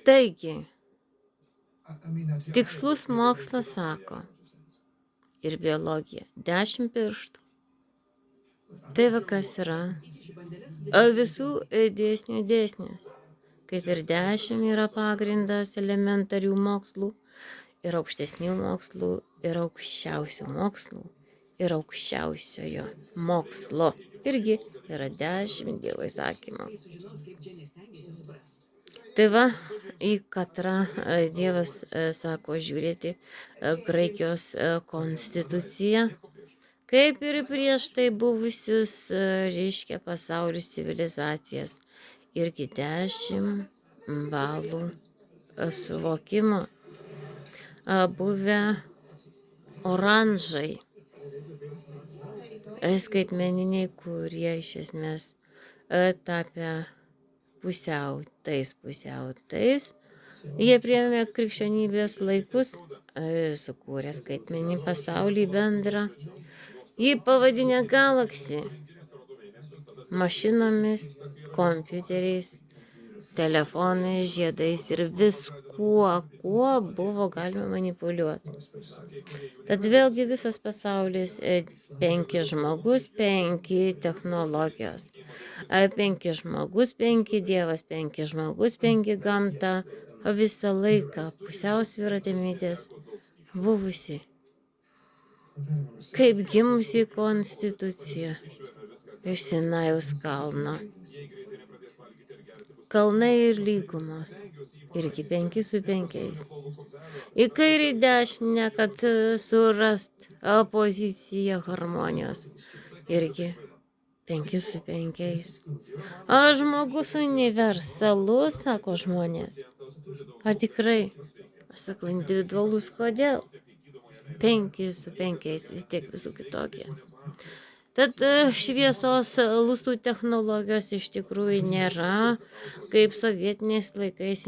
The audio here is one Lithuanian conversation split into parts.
Taigi, tikslus mokslas sako, ir biologija 10 pirštų. Tai va kas yra visų dėsnių dėsnis. Kaip ir 10 yra pagrindas elementarių mokslų, ir aukštesnių mokslų, ir aukščiausių mokslų, ir aukščiausiojo mokslo. Irgi yra 10 Dievo įsakymų. Tai va, į katrą Dievas sako žiūrėti Graikijos konstituciją, kaip ir prieš tai buvusius, reiškia, pasaulius civilizacijas. Irgi 10 balų suvokimo. Buvę oranžai, skaitmeniniai, kurie iš esmės tapę pusiau tais. Jie priėmė krikščionybės laikus, sukūrė skaitmeninį pasaulį bendrą. Jį pavadinę Galaxy, mašinomis, kompiuteriais, telefonais, žiedais ir viskuo, kuo buvo galima manipuliuoti. Tad vėlgi visas pasaulis 5 žmogus, 5 technologijos. 5 žmogus, 5 Dievas, 5 žmogus, 5 gamta. Visą laiką pusiausvyrą temidės buvusi. Kaip gimusi konstitucija iš Sinajaus kalno. Kalnai ir lygumos. Irgi 5 su 5. Į kairį dešinę, kad surast poziciją harmonijos. Irgi 5 su 5. Žmogus universalus, sako žmonės. Ar tikrai? Aš sakau, individualus, kodėl? 5 su 5, vis tiek visų kitokie. Tad šviesos lustų technologijos iš tikrųjų nėra kaip sovietiniais laikais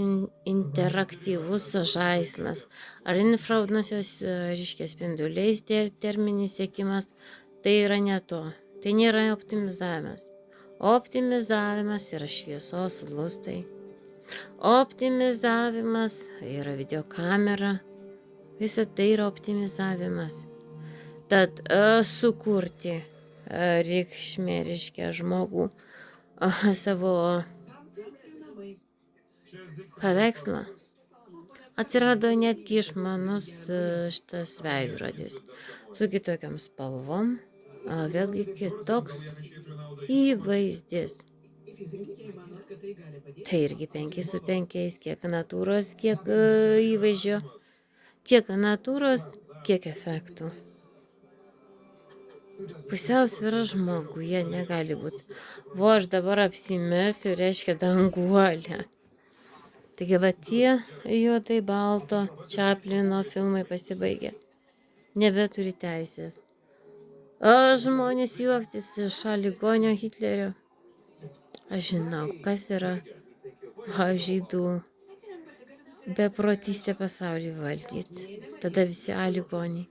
interaktyvus žaislas. Ar infraraudonosios, reiškia, spinduliais terminis siekimas, tai yra ne to. Tai nėra optimizavimas. Optimizavimas yra šviesos lustai. Optimizavimas yra videokamera. Visa tai yra optimizavimas. Tad sukurti reikšmė, reiškia, žmogų savo paveikslą. Atsirado netgi išmanus šitas veidrodis su kitokiam spalvom, vėlgi kitoks įvaizdis. Tai irgi 5 su 5, kiek natūros, kiek įvaizdžio, kiek natūros, kiek efektų. Pusiausvyra žmoguje negali būti. Aš dabar apsimesiu, reiškia, danguolę. Taigi va tie juodai balto Čaplino filmai pasibaigė. Nebeturi teisės. Žmonės juoktis iš ligonio Hitlerio. Aš žinau, kas yra žydų beprotystė pasaulį valdyti. Tada visi ligoniai.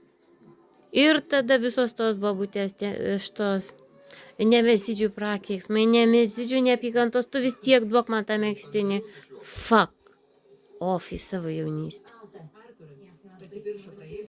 Ir tada visos tos babutės, šitos nemesydžių prakeiksmai, nemesydžių neapykantos, tu vis tiek duok man tą megztinį. Fuck off į savo jaunystę.